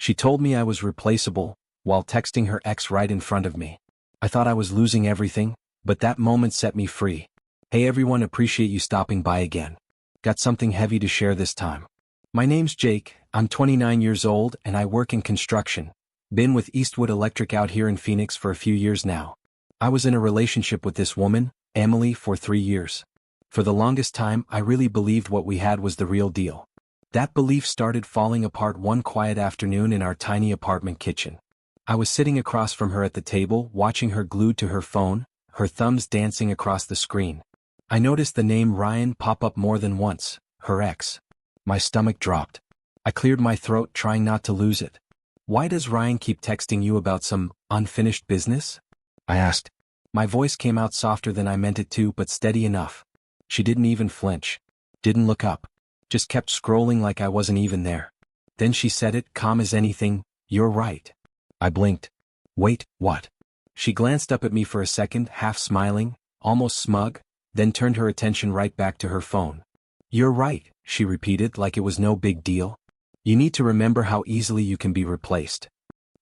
She told me I was replaceable, while texting her ex right in front of me. I thought I was losing everything, but that moment set me free. Hey everyone, appreciate you stopping by again. Got something heavy to share this time. My name's Jake, I'm 29 years old and I work in construction. Been with Eastwood Electric out here in Phoenix for a few years now. I was in a relationship with this woman, Emily, for 3 years. For the longest time, I really believed what we had was the real deal. That belief started falling apart one quiet afternoon in our tiny apartment kitchen. I was sitting across from her at the table, watching her glued to her phone, her thumbs dancing across the screen. I noticed the name Ryan pop up more than once, her ex. My stomach dropped. I cleared my throat, trying not to lose it. Why does Ryan keep texting you about some unfinished business? I asked. My voice came out softer than I meant it to, but steady enough. She didn't even flinch. Didn't look up. Just kept scrolling like I wasn't even there. Then she said it, calm as anything, "You're right." I blinked. Wait, what? She glanced up at me for a second, half smiling, almost smug, then turned her attention right back to her phone. "You're right," she repeated like it was no big deal. "You need to remember how easily you can be replaced."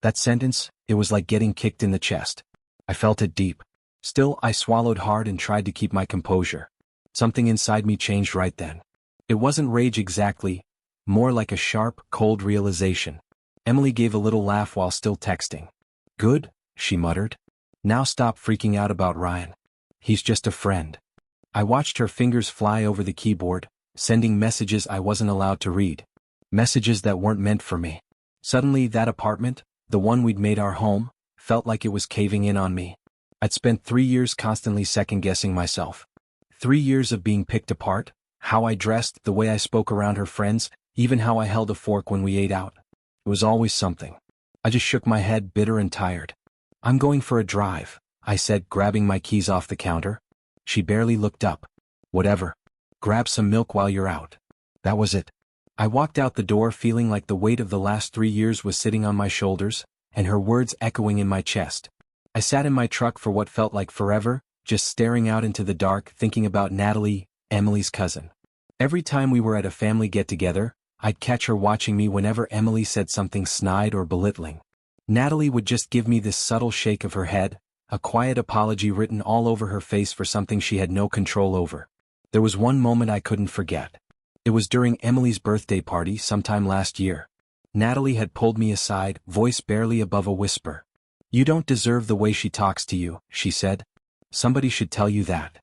That sentence, it was like getting kicked in the chest. I felt it deep. Still, I swallowed hard and tried to keep my composure. Something inside me changed right then. It wasn't rage exactly, more like a sharp, cold realization. Emily gave a little laugh while still texting. "Good," she muttered. "Now stop freaking out about Ryan. He's just a friend." I watched her fingers fly over the keyboard, sending messages I wasn't allowed to read. Messages that weren't meant for me. Suddenly that apartment, the one we'd made our home, felt like it was caving in on me. I'd spent 3 years constantly second-guessing myself. 3 years of being picked apart, how I dressed, the way I spoke around her friends, even how I held a fork when we ate out. It was always something. I just shook my head, bitter and tired. "I'm going for a drive," I said, grabbing my keys off the counter. She barely looked up. "Whatever. Grab some milk while you're out." That was it. I walked out the door feeling like the weight of the last 3 years was sitting on my shoulders, and her words echoing in my chest. I sat in my truck for what felt like forever, just staring out into the dark, thinking about Natalie, Emily's cousin. Every time we were at a family get-together, I'd catch her watching me whenever Emily said something snide or belittling. Natalie would just give me this subtle shake of her head, a quiet apology written all over her face for something she had no control over. There was one moment I couldn't forget. It was during Emily's birthday party sometime last year. Natalie had pulled me aside, voice barely above a whisper. "You don't deserve the way she talks to you," she said. "Somebody should tell you that."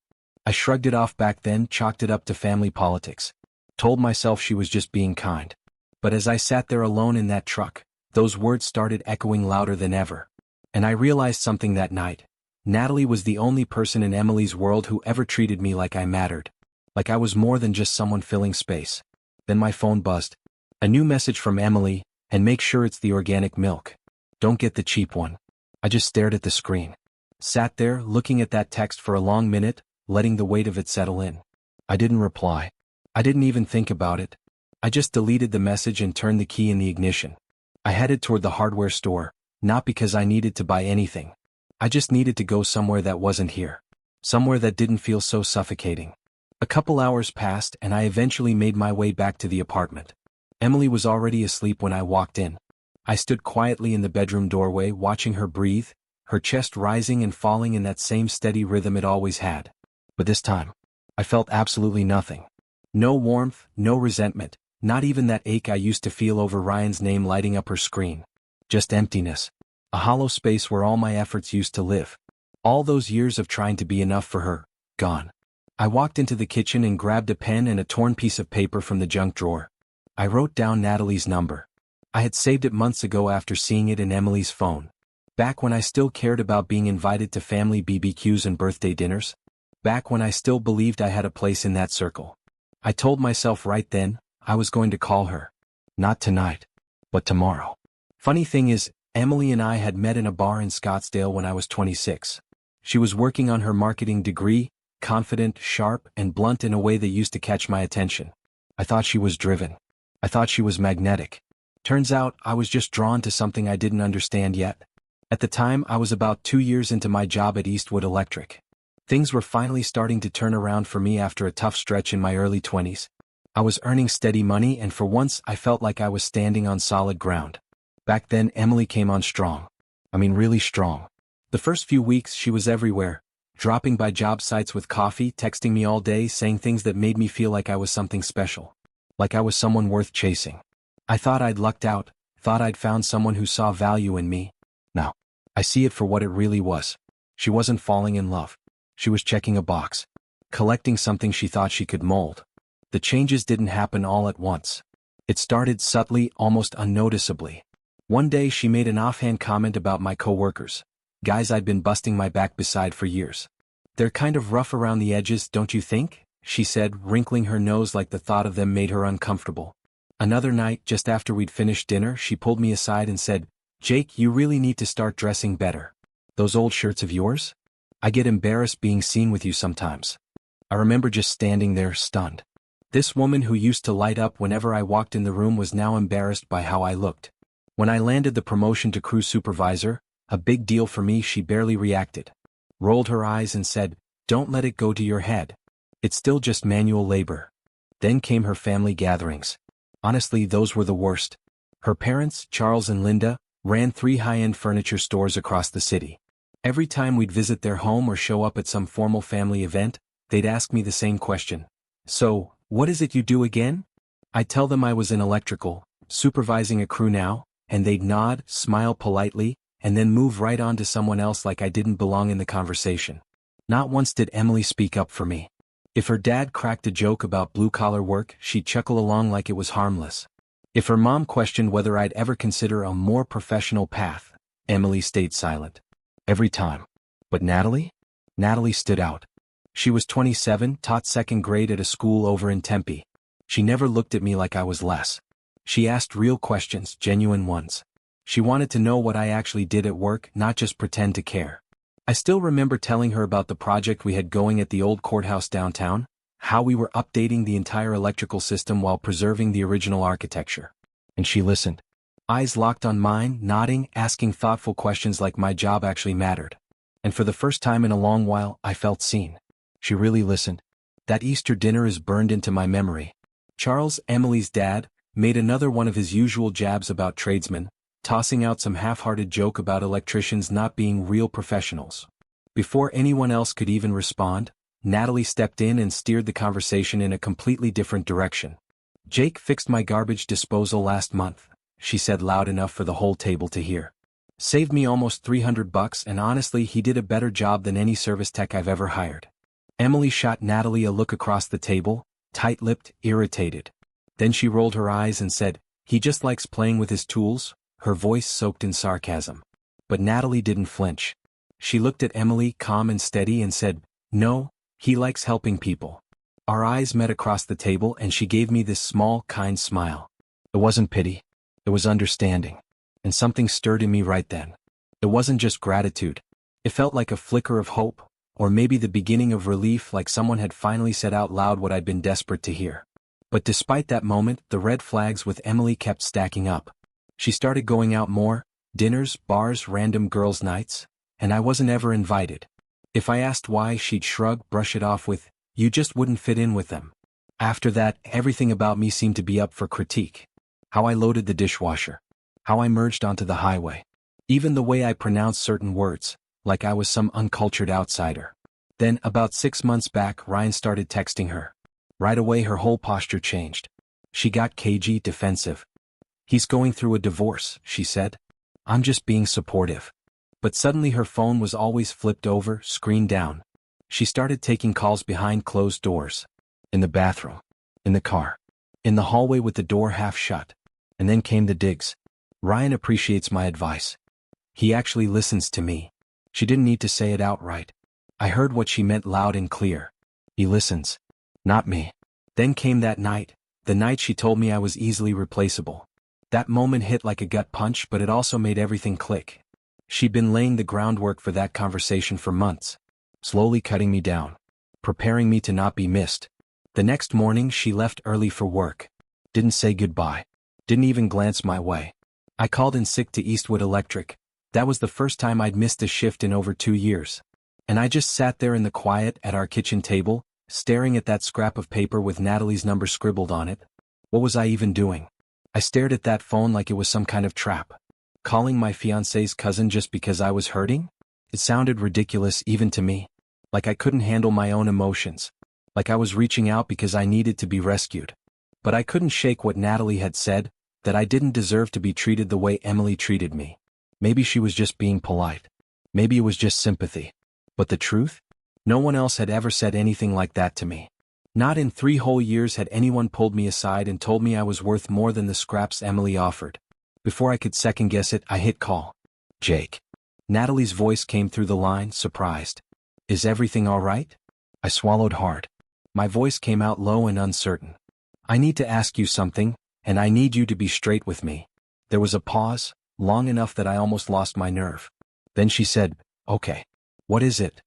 I shrugged it off back then, chalked it up to family politics. Told myself she was just being kind. But as I sat there alone in that truck, those words started echoing louder than ever. And I realized something that night. Natalie was the only person in Emily's world who ever treated me like I mattered. Like I was more than just someone filling space. Then my phone buzzed. A new message from Emily, "And make sure it's the organic milk. Don't get the cheap one." I just stared at the screen. Sat there, looking at that text for a long minute, letting the weight of it settle in. I didn't reply. I didn't even think about it. I just deleted the message and turned the key in the ignition. I headed toward the hardware store, not because I needed to buy anything. I just needed to go somewhere that wasn't here. Somewhere that didn't feel so suffocating. A couple hours passed and I eventually made my way back to the apartment. Emily was already asleep when I walked in. I stood quietly in the bedroom doorway watching her breathe, her chest rising and falling in that same steady rhythm it always had. But this time, I felt absolutely nothing. No warmth, no resentment, not even that ache I used to feel over Ryan's name lighting up her screen. Just emptiness. A hollow space where all my efforts used to live. All those years of trying to be enough for her, gone. I walked into the kitchen and grabbed a pen and a torn piece of paper from the junk drawer. I wrote down Natalie's number. I had saved it months ago after seeing it in Emily's phone. Back when I still cared about being invited to family BBQs and birthday dinners. Back when I still believed I had a place in that circle. I told myself right then, I was going to call her. Not tonight, but tomorrow. Funny thing is, Emily and I had met in a bar in Scottsdale when I was 26. She was working on her marketing degree, confident, sharp, and blunt in a way that used to catch my attention. I thought she was driven. I thought she was magnetic. Turns out, I was just drawn to something I didn't understand yet. At the time, I was about 2 years into my job at Eastwood Electric. Things were finally starting to turn around for me after a tough stretch in my early 20s. I was earning steady money and for once I felt like I was standing on solid ground. Back then Emily came on strong. I mean really strong. The first few weeks she was everywhere, dropping by job sites with coffee, texting me all day, saying things that made me feel like I was something special. Like I was someone worth chasing. I thought I'd lucked out, thought I'd found someone who saw value in me. Now, I see it for what it really was. She wasn't falling in love. She was checking a box. Collecting something she thought she could mold. The changes didn't happen all at once. It started subtly, almost unnoticeably. One day she made an offhand comment about my coworkers. Guys I'd been busting my back beside for years. They're kind of rough around the edges, don't you think? She said, wrinkling her nose like the thought of them made her uncomfortable. Another night, just after we'd finished dinner, she pulled me aside and said, "Jake, you really need to start dressing better. Those old shirts of yours? I get embarrassed being seen with you sometimes." I remember just standing there, stunned. This woman who used to light up whenever I walked in the room was now embarrassed by how I looked. When I landed the promotion to crew supervisor, a big deal for me, she barely reacted. Rolled her eyes and said, "Don't let it go to your head. It's still just manual labor." Then came her family gatherings. Honestly, those were the worst. Her parents, Charles and Linda, ran 3 high-end furniture stores across the city. Every time we'd visit their home or show up at some formal family event, they'd ask me the same question. "So, what is it you do again?" I'd tell them I was in electrical, supervising a crew now, and they'd nod, smile politely, and then move right on to someone else like I didn't belong in the conversation. Not once did Emily speak up for me. If her dad cracked a joke about blue-collar work, she'd chuckle along like it was harmless. If her mom questioned whether I'd ever consider a more professional path, Emily stayed silent. Every time. But Natalie? Natalie stood out. She was 27, taught second grade at a school over in Tempe. She never looked at me like I was less. She asked real questions, genuine ones. She wanted to know what I actually did at work, not just pretend to care. I still remember telling her about the project we had going at the old courthouse downtown, how we were updating the entire electrical system while preserving the original architecture. And she listened. Eyes locked on mine, nodding, asking thoughtful questions like my job actually mattered. And for the first time in a long while, I felt seen. She really listened. That Easter dinner is burned into my memory. Charles, Emily's dad, made another one of his usual jabs about tradesmen, tossing out some half-hearted joke about electricians not being real professionals. Before anyone else could even respond, Natalie stepped in and steered the conversation in a completely different direction. "Jake fixed my garbage disposal last month," she said loud enough for the whole table to hear. "Saved me almost $300 and honestly he did a better job than any service tech I've ever hired." Emily shot Natalie a look across the table, tight-lipped, irritated. Then she rolled her eyes and said, "He just likes playing with his tools," her voice soaked in sarcasm. But Natalie didn't flinch. She looked at Emily, calm and steady, and said, "No, he likes helping people." Our eyes met across the table and she gave me this small, kind smile. It wasn't pity. It was understanding. And something stirred in me right then. It wasn't just gratitude. It felt like a flicker of hope, or maybe the beginning of relief, like someone had finally said out loud what I'd been desperate to hear. But despite that moment, the red flags with Emily kept stacking up. She started going out more, dinners, bars, random girls' nights, and I wasn't ever invited. If I asked why, she'd shrug, brush it off with, "You just wouldn't fit in with them." After that, everything about me seemed to be up for critique. How I loaded the dishwasher. How I merged onto the highway. Even the way I pronounced certain words, like I was some uncultured outsider. Then, about 6 months back, Ryan started texting her. Right away her whole posture changed. She got cagey, defensive. "He's going through a divorce," she said. "I'm just being supportive." But suddenly her phone was always flipped over, screen down. She started taking calls behind closed doors. In the bathroom. In the car. In the hallway with the door half shut. And then came the digs. "Ryan appreciates my advice. He actually listens to me." She didn't need to say it outright. I heard what she meant loud and clear. He listens. Not me. Then came that night, the night she told me I was easily replaceable. That moment hit like a gut punch, but it also made everything click. She'd been laying the groundwork for that conversation for months. Slowly cutting me down. Preparing me to not be missed. The next morning she left early for work. Didn't say goodbye. Didn't even glance my way. I called in sick to Eastwood Electric. That was the first time I'd missed a shift in over 2 years. And I just sat there in the quiet at our kitchen table, staring at that scrap of paper with Natalie's number scribbled on it. What was I even doing? I stared at that phone like it was some kind of trap. Calling my fiancé's cousin just because I was hurting? It sounded ridiculous even to me. Like I couldn't handle my own emotions. Like I was reaching out because I needed to be rescued. But I couldn't shake what Natalie had said, that I didn't deserve to be treated the way Emily treated me. Maybe she was just being polite. Maybe it was just sympathy. But the truth? No one else had ever said anything like that to me. Not in 3 whole years had anyone pulled me aside and told me I was worth more than the scraps Emily offered. Before I could second-guess it, I hit call. Jake. Natalie's voice came through the line, surprised. Is everything all right? I swallowed hard. My voice came out low and uncertain. I need to ask you something, and I need you to be straight with me. There was a pause, long enough that I almost lost my nerve. Then she said, okay. What is it?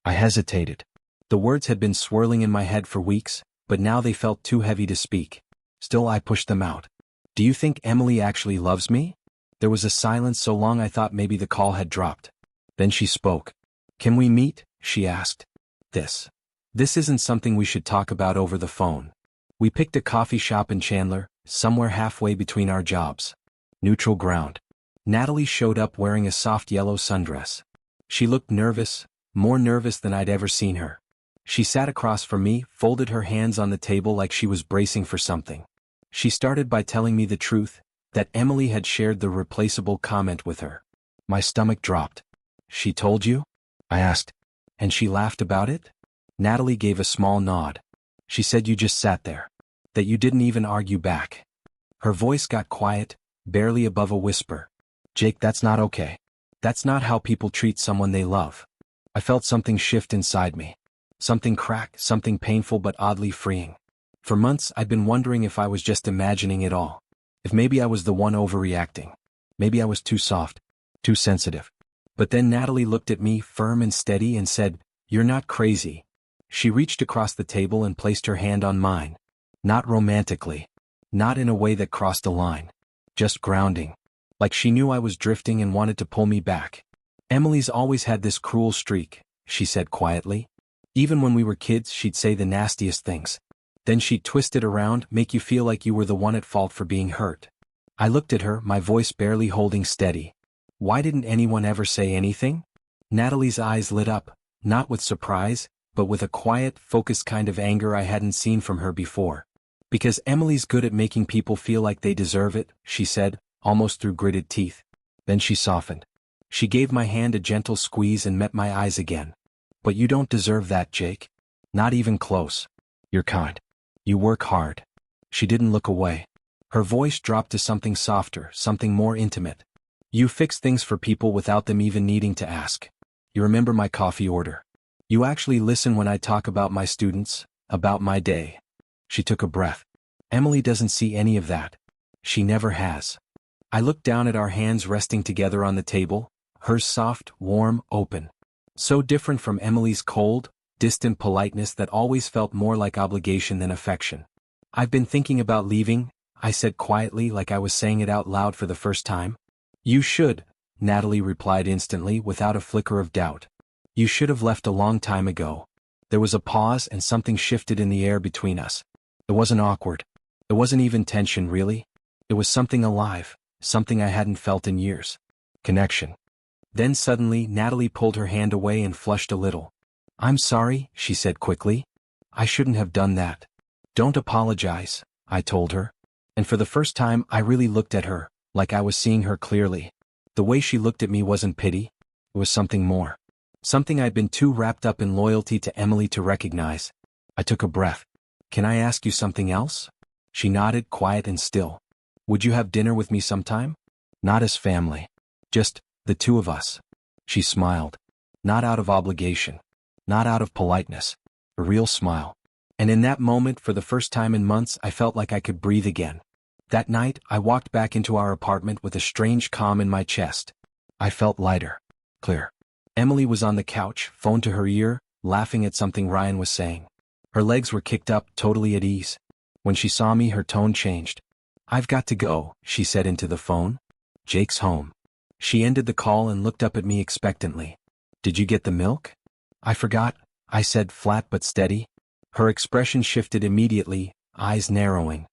I hesitated. The words had been swirling in my head for weeks, but now they felt too heavy to speak. Still I pushed them out. Do you think Emily actually loves me? There was a silence so long I thought maybe the call had dropped. Then she spoke. Can we meet? She asked. This isn't something we should talk about over the phone. We picked a coffee shop in Chandler, somewhere halfway between our jobs. Neutral ground. Natalie showed up wearing a soft yellow sundress. She looked nervous, more nervous than I'd ever seen her. She sat across from me, folded her hands on the table like she was bracing for something. She started by telling me the truth, that Emily had shared the replaceable comment with her. My stomach dropped. She told you? I asked. And she laughed about it? Natalie gave a small nod. She said you just sat there. That you didn't even argue back. Her voice got quiet, barely above a whisper. Jake, that's not okay. That's not how people treat someone they love. I felt something shift inside me. Something crack, something painful but oddly freeing. For months I'd been wondering if I was just imagining it all. If maybe I was the one overreacting. Maybe I was too soft, too sensitive. But then Natalie looked at me firm and steady and said, "You're not crazy." She reached across the table and placed her hand on mine. Not romantically. Not in a way that crossed a line. Just grounding. Like she knew I was drifting and wanted to pull me back. "Emily's always had this cruel streak," she said quietly. "Even when we were kids she'd say the nastiest things. Then she'd twist it around, make you feel like you were the one at fault for being hurt." I looked at her, my voice barely holding steady. Why didn't anyone ever say anything? Natalie's eyes lit up, not with surprise, but with a quiet, focused kind of anger I hadn't seen from her before. "Because Emily's good at making people feel like they deserve it," she said, almost through gritted teeth. Then she softened. She gave my hand a gentle squeeze and met my eyes again. "But you don't deserve that, Jake. Not even close. You're kind. You work hard." She didn't look away. Her voice dropped to something softer, something more intimate. "You fix things for people without them even needing to ask. You remember my coffee order. You actually listen when I talk about my students, about my day." She took a breath. "Emily doesn't see any of that. She never has." I looked down at our hands resting together on the table, hers soft, warm, open. So different from Emily's cold, distant politeness that always felt more like obligation than affection. "I've been thinking about leaving," I said quietly, like I was saying it out loud for the first time. "You should," Natalie replied instantly, without a flicker of doubt. "You should have left a long time ago." There was a pause and something shifted in the air between us. It wasn't awkward. It wasn't even tension, really. It was something alive, something I hadn't felt in years. Connection. Then suddenly Natalie pulled her hand away and flushed a little. "I'm sorry," she said quickly. "I shouldn't have done that." "Don't apologize," I told her. And for the first time I really looked at her, like I was seeing her clearly. The way she looked at me wasn't pity. It was something more. Something I'd been too wrapped up in loyalty to Emily to recognize. I took a breath. "Can I ask you something else?" She nodded, quiet and still. "Would you have dinner with me sometime? Not as family. Just the two of us." She smiled. Not out of obligation. Not out of politeness. A real smile. And in that moment, for the first time in months, I felt like I could breathe again. That night, I walked back into our apartment with a strange calm in my chest. I felt lighter. Clear. Emily was on the couch, phone to her ear, laughing at something Ryan was saying. Her legs were kicked up, totally at ease. When she saw me, her tone changed. "I've got to go," she said into the phone. "Jake's home." She ended the call and looked up at me expectantly. "Did you get the milk?" "I forgot," I said, flat but steady. Her expression shifted immediately, eyes narrowing.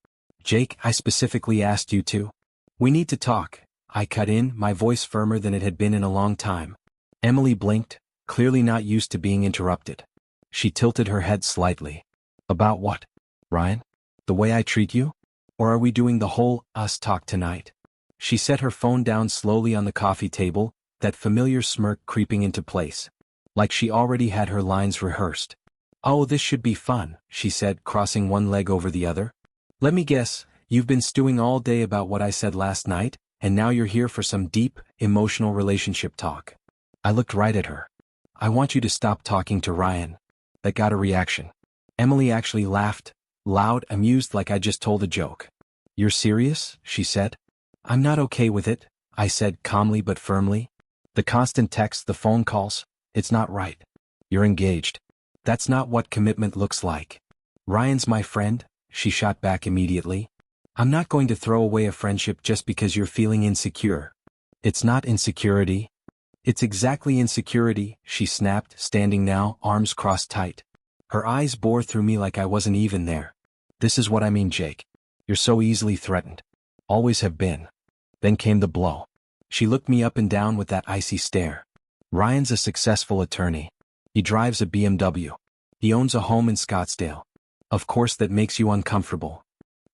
"Jake, I specifically asked you to. We need to talk. I cut in, my voice firmer than it had been in a long time. Emily blinked, clearly not used to being interrupted. She tilted her head slightly. About what? Ryan? The way I treat you? Or are we doing the whole us talk tonight? She set her phone down slowly on the coffee table, that familiar smirk creeping into place. Like she already had her lines rehearsed. Oh, this should be fun, she said, crossing one leg over the other. Let me guess, you've been stewing all day about what I said last night, and now you're here for some deep, emotional relationship talk. I looked right at her. I want you to stop talking to Ryan. That got a reaction. Emily actually laughed, loud, amused like I just told a joke. You're serious? She said. I'm not okay with it, I said calmly but firmly. The constant texts, the phone calls, it's not right. You're engaged. That's not what commitment looks like. Ryan's my friend, she shot back immediately. I'm not going to throw away a friendship just because you're feeling insecure. It's not insecurity. It's exactly insecurity, she snapped, standing now, arms crossed tight. Her eyes bore through me like I wasn't even there. This is what I mean, Jake. You're so easily threatened. Always have been. Then came the blow. She looked me up and down with that icy stare. Ryan's a successful attorney. He drives a BMW. He owns a home in Scottsdale. Of course that makes you uncomfortable.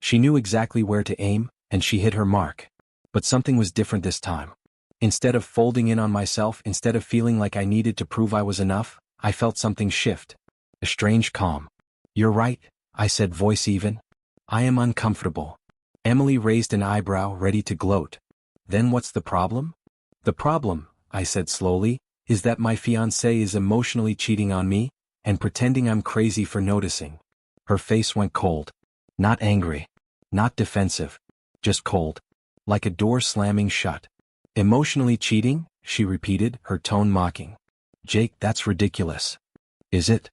She knew exactly where to aim, and she hit her mark. But something was different this time. Instead of folding in on myself, instead of feeling like I needed to prove I was enough, I felt something shift. A strange calm. You're right, I said, voice even. I am uncomfortable. Emily raised an eyebrow, ready to gloat. Then what's the problem? The problem, I said slowly, is that my fiancé is emotionally cheating on me, and pretending I'm crazy for noticing. Her face went cold. Not angry. Not defensive. Just cold. Like a door slamming shut. Emotionally cheating? She repeated, her tone mocking. Jake, that's ridiculous. Is it?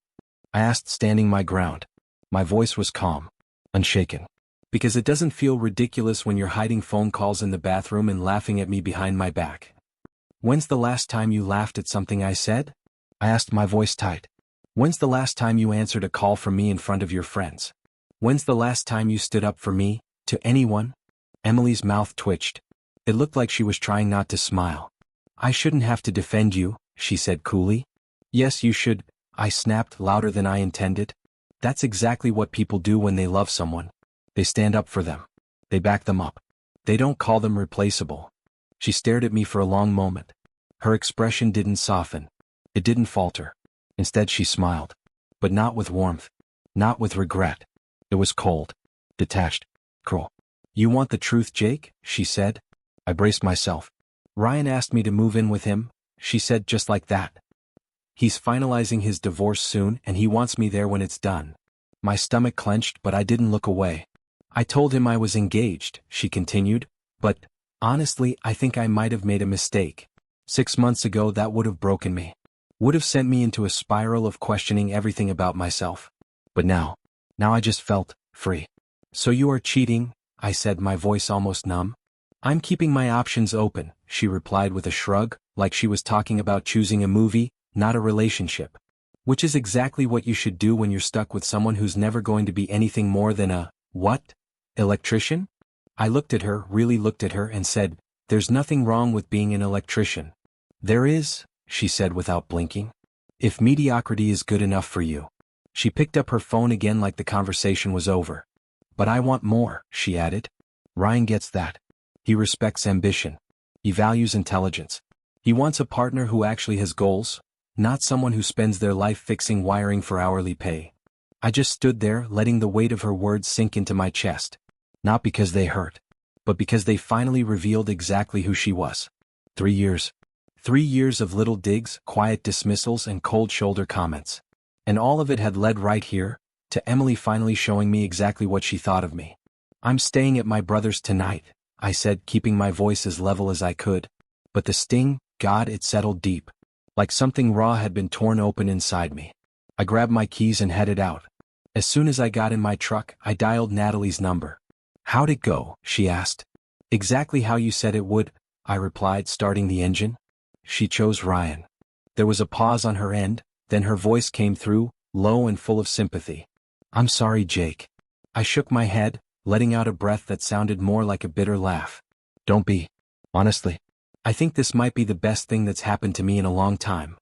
I asked, standing my ground. My voice was calm. Unshaken. Because it doesn't feel ridiculous when you're hiding phone calls in the bathroom and laughing at me behind my back. When's the last time you laughed at something I said? I asked, my voice tight. When's the last time you answered a call from me in front of your friends? When's the last time you stood up for me, to anyone? Emily's mouth twitched. It looked like she was trying not to smile. I shouldn't have to defend you, she said coolly. Yes, you should, I snapped, louder than I intended. That's exactly what people do when they love someone. They stand up for them. They back them up. They don't call them replaceable. She stared at me for a long moment. Her expression didn't soften. It didn't falter. Instead she smiled. But not with warmth. Not with regret. It was cold. Detached. Cruel. You want the truth, Jake? She said. I braced myself. Ryan asked me to move in with him, she said, just like that. He's finalizing his divorce soon and he wants me there when it's done. My stomach clenched, but I didn't look away. I told him I was engaged, she continued, but, honestly, I think I might have made a mistake. 6 months ago that would have broken me. Would have sent me into a spiral of questioning everything about myself. But now I just felt free. So you are cheating, I said, my voice almost numb. I'm keeping my options open, she replied with a shrug, like she was talking about choosing a movie, not a relationship. Which is exactly what you should do when you're stuck with someone who's never going to be anything more than a, what? Electrician? I looked at her, really looked at her, and said, there's nothing wrong with being an electrician. There is, she said without blinking. If mediocrity is good enough for you. She picked up her phone again like the conversation was over. But I want more, she added. Ryan gets that. He respects ambition. He values intelligence. He wants a partner who actually has goals, not someone who spends their life fixing wiring for hourly pay. I just stood there, letting the weight of her words sink into my chest. Not because they hurt, but because they finally revealed exactly who she was. 3 years. 3 years of little digs, quiet dismissals, and cold shoulder comments. And all of it had led right here, to Emily finally showing me exactly what she thought of me. I'm staying at my brother's tonight, I said, keeping my voice as level as I could. But the sting, God, it settled deep. Like something raw had been torn open inside me. I grabbed my keys and headed out. As soon as I got in my truck, I dialed Natalie's number. How'd it go? She asked. Exactly how you said it would, I replied, starting the engine. She chose Ryan. There was a pause on her end, then her voice came through, low and full of sympathy. I'm sorry, Jake. I shook my head, letting out a breath that sounded more like a bitter laugh. Don't be. Honestly, I think this might be the best thing that's happened to me in a long time.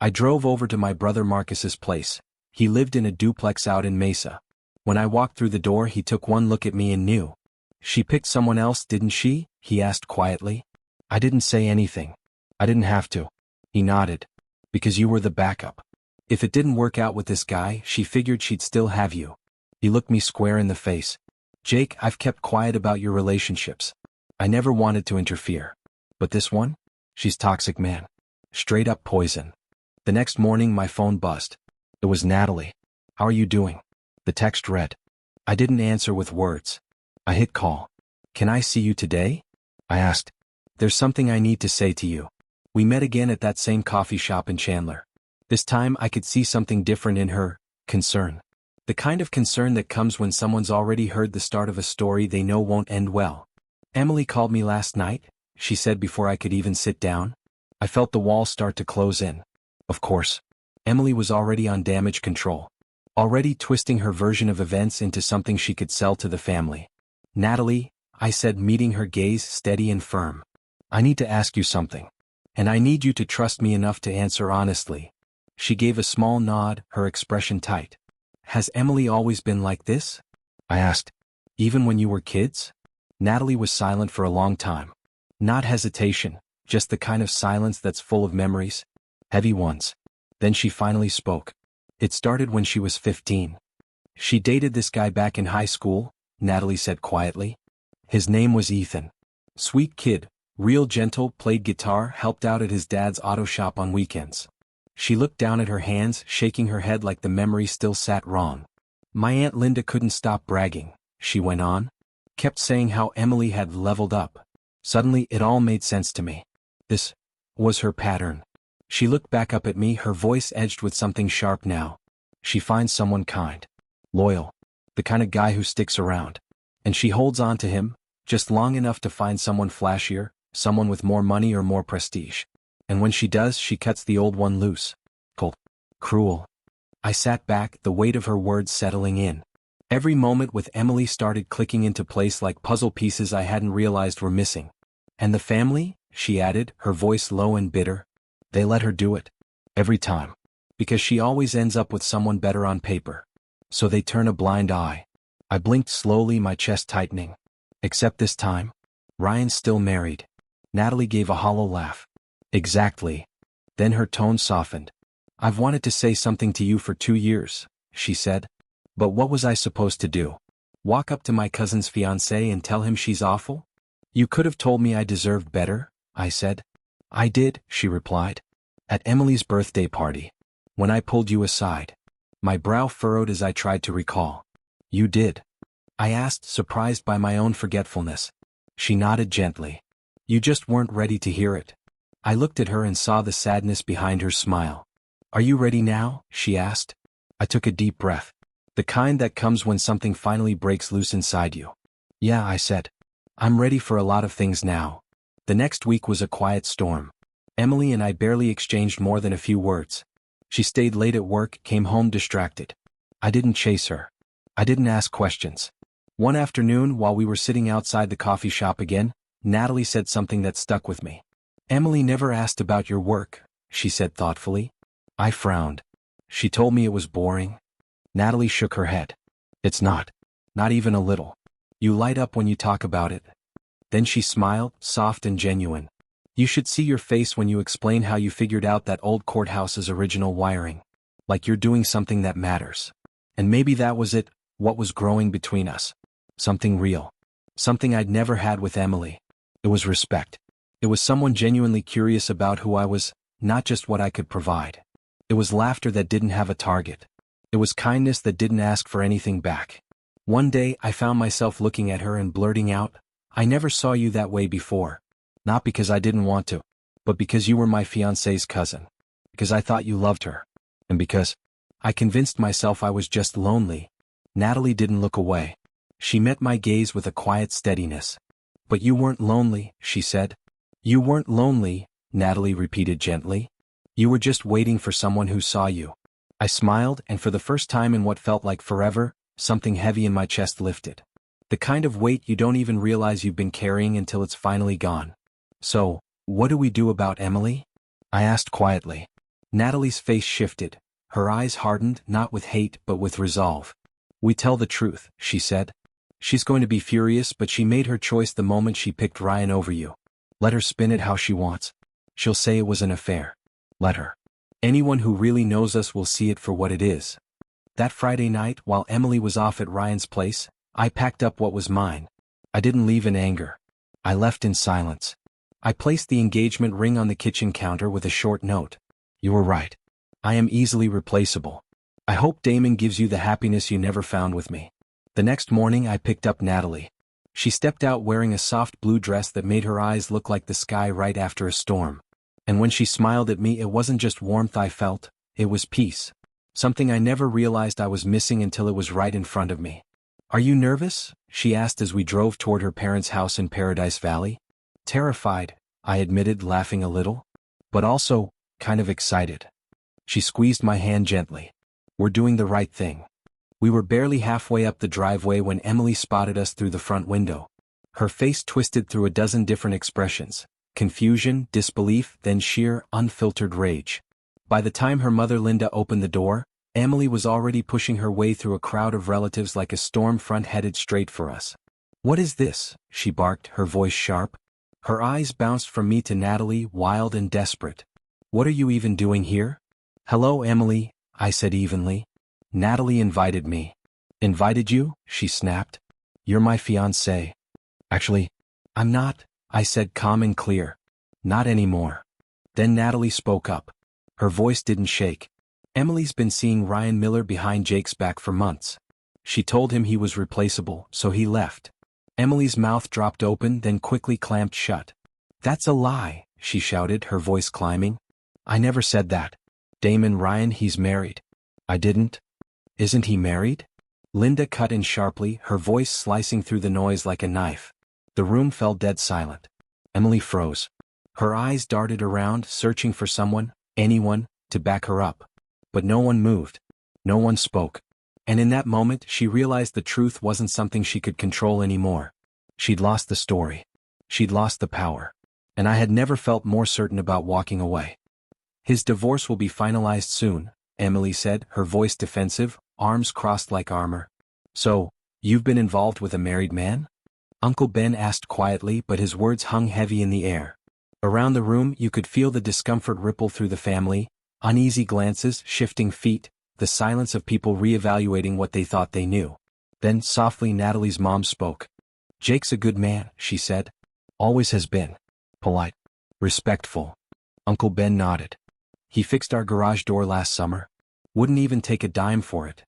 I drove over to my brother Marcus's place. He lived in a duplex out in Mesa. When I walked through the door, he took one look at me and knew. "She picked someone else, didn't she?" he asked quietly. I didn't say anything. I didn't have to. He nodded. "Because you were the backup. If it didn't work out with this guy, she figured she'd still have you." He looked me square in the face. "Jake, I've kept quiet about your relationships. I never wanted to interfere. But this one? She's toxic, man. Straight up poison." The next morning my phone buzzed. It was Natalie. "How are you doing?" The text read. I didn't answer with words. I hit call. "Can I see you today?" I asked. "There's something I need to say to you." We met again at that same coffee shop in Chandler. This time I could see something different in her: concern. The kind of concern that comes when someone's already heard the start of a story they know won't end well. "Emily called me last night," she said before I could even sit down. I felt the walls start to close in. Of course. Emily was already on damage control. Already twisting her version of events into something she could sell to the family. "Natalie," I said, meeting her gaze steady and firm. "I need to ask you something. And I need you to trust me enough to answer honestly." She gave a small nod, her expression tight. "Has Emily always been like this?" I asked. "Even when you were kids?" Natalie was silent for a long time. Not hesitation, just the kind of silence that's full of memories. Heavy ones. Then she finally spoke. "It started when she was 15. She dated this guy back in high school," Natalie said quietly. "His name was Ethan. Sweet kid, real gentle, played guitar, helped out at his dad's auto shop on weekends." She looked down at her hands, shaking her head like the memory still sat wrong. "My Aunt Linda couldn't stop bragging," she went on. "Kept saying how Emily had leveled up." Suddenly it all made sense to me. This was her pattern. She looked back up at me, her voice edged with something sharp now. She finds someone kind, loyal, the kind of guy who sticks around. And she holds on to him, just long enough to find someone flashier, someone with more money or more prestige. And when she does, she cuts the old one loose. Cold. Cruel. I sat back, the weight of her words settling in. Every moment with Emily started clicking into place like puzzle pieces I hadn't realized were missing. "And the family?" she added, her voice low and bitter. "They let her do it. Every time. Because she always ends up with someone better on paper. So they turn a blind eye." I blinked slowly, my chest tightening. "Except this time. Ryan's still married." Natalie gave a hollow laugh. "Exactly." Then her tone softened. "I've wanted to say something to you for 2 years, she said. "But what was I supposed to do? Walk up to my cousin's fiancé and tell him she's awful?" "You could have told me I deserved better," I said. "I did," she replied. "At Emily's birthday party. When I pulled you aside." My brow furrowed as I tried to recall. "You did?" I asked, surprised by my own forgetfulness. She nodded gently. "You just weren't ready to hear it." I looked at her and saw the sadness behind her smile. "Are you ready now?" she asked. I took a deep breath. The kind that comes when something finally breaks loose inside you. "Yeah," I said. "I'm ready for a lot of things now." The next week was a quiet storm. Emily and I barely exchanged more than a few words. She stayed late at work, came home distracted. I didn't chase her. I didn't ask questions. One afternoon, while we were sitting outside the coffee shop again, Natalie said something that stuck with me. "Emily never asked about your work," she said thoughtfully. I frowned. "She told me it was boring." Natalie shook her head. "It's not. Not even a little. You light up when you talk about it." Then she smiled, soft and genuine. "You should see your face when you explain how you figured out that old courthouse's original wiring. Like you're doing something that matters." And maybe that was it, what was growing between us. Something real. Something I'd never had with Emily. It was respect. It was someone genuinely curious about who I was, not just what I could provide. It was laughter that didn't have a target. It was kindness that didn't ask for anything back. One day I found myself looking at her and blurting out, "I never saw you that way before. Not because I didn't want to, but because you were my fiancé's cousin. Because I thought you loved her. And because I convinced myself I was just lonely." Natalie didn't look away. She met my gaze with a quiet steadiness. "But you weren't lonely," she said. "You weren't lonely," Natalie repeated gently. "You were just waiting for someone who saw you." I smiled, and for the first time in what felt like forever, something heavy in my chest lifted. The kind of weight you don't even realize you've been carrying until it's finally gone. So, what do we do about Emily? I asked quietly. Natalie's face shifted. Her eyes hardened, not with hate but with resolve. We tell the truth, she said. She's going to be furious, but she made her choice the moment she picked Ryan over you. Let her spin it how she wants. She'll say it was an affair. Let her. Anyone who really knows us will see it for what it is. That Friday night, while Emily was off at Ryan's place, I packed up what was mine. I didn't leave in anger. I left in silence. I placed the engagement ring on the kitchen counter with a short note. You were right. I am easily replaceable. I hope Damon gives you the happiness you never found with me. The next morning I picked up Natalie. She stepped out wearing a soft blue dress that made her eyes look like the sky right after a storm. And when she smiled at me, it wasn't just warmth I felt, it was peace. Something I never realized I was missing until it was right in front of me. Are you nervous? She asked as we drove toward her parents' house in Paradise Valley. Terrified, I admitted, laughing a little. But also, kind of excited. She squeezed my hand gently. We're doing the right thing. We were barely halfway up the driveway when Emily spotted us through the front window. Her face twisted through a dozen different expressions. Confusion, disbelief, then sheer, unfiltered rage. By the time her mother Linda opened the door, Emily was already pushing her way through a crowd of relatives like a storm front headed straight for us. What is this? She barked, her voice sharp. Her eyes bounced from me to Natalie, wild and desperate. What are you even doing here? Hello, Emily, I said evenly. Natalie invited me. Invited you? She snapped. You're my fiancée. Actually, I'm not, I said calm and clear. Not anymore. Then Natalie spoke up. Her voice didn't shake. Emily's been seeing Ryan Miller behind Jake's back for months. She told him he was replaceable, so he left. Emily's mouth dropped open, then quickly clamped shut. That's a lie, she shouted, her voice climbing. I never said that. Damon Ryan, he's married. I didn't. Isn't he married? Linda cut in sharply, her voice slicing through the noise like a knife. The room fell dead silent. Emily froze. Her eyes darted around, searching for someone, anyone, to back her up. But no one moved. No one spoke. And in that moment she realized the truth wasn't something she could control anymore. She'd lost the story. She'd lost the power. And I had never felt more certain about walking away. His divorce will be finalized soon, Emily said, her voice defensive, arms crossed like armor. So, you've been involved with a married man? Uncle Ben asked quietly, but his words hung heavy in the air. Around the room you could feel the discomfort ripple through the family, uneasy glances, shifting feet, the silence of people reevaluating what they thought they knew. Then, softly, Natalie's mom spoke. Jake's a good man, she said. Always has been. Polite. Respectful. Uncle Ben nodded. He fixed our garage door last summer. Wouldn't even take a dime for it.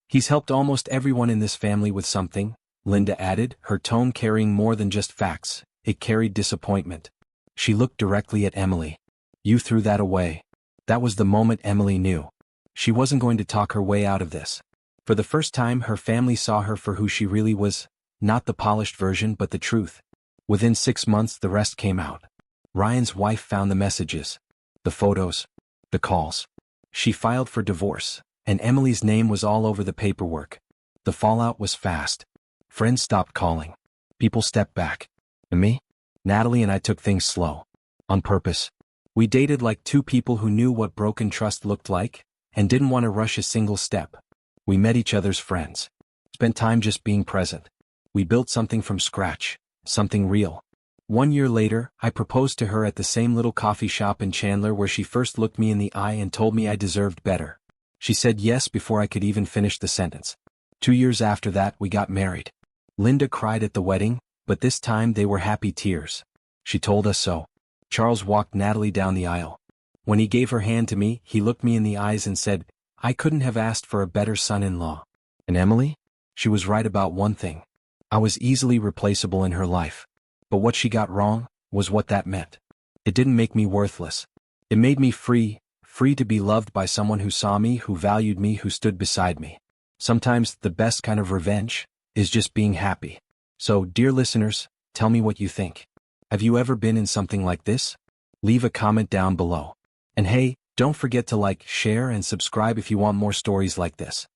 He's helped almost everyone in this family with something, Linda added, her tone carrying more than just facts. It carried disappointment. She looked directly at Emily. You threw that away. That was the moment Emily knew. She wasn't going to talk her way out of this. For the first time her family saw her for who she really was, not the polished version but the truth. Within 6 months the rest came out. Ryan's wife found the messages. The photos. The calls. She filed for divorce, and Emily's name was all over the paperwork. The fallout was fast. Friends stopped calling. People stepped back. And me? Natalie and I took things slow. On purpose. We dated like two people who knew what broken trust looked like, and didn't want to rush a single step. We met each other's friends. Spent time just being present. We built something from scratch. Something real. 1 year later, I proposed to her at the same little coffee shop in Chandler where she first looked me in the eye and told me I deserved better. She said yes before I could even finish the sentence. 2 years after that, we got married. Linda cried at the wedding, but this time they were happy tears. She told us so. Charles walked Natalie down the aisle. When he gave her hand to me, he looked me in the eyes and said, I couldn't have asked for a better son-in-law. And Emily? She was right about one thing. I was easily replaceable in her life. But what she got wrong was what that meant. It didn't make me worthless. It made me free to be loved by someone who saw me, who valued me, who stood beside me. Sometimes the best kind of revenge is just being happy. So, dear listeners, tell me what you think. Have you ever been in something like this? Leave a comment down below. And hey, don't forget to like, share, and subscribe if you want more stories like this.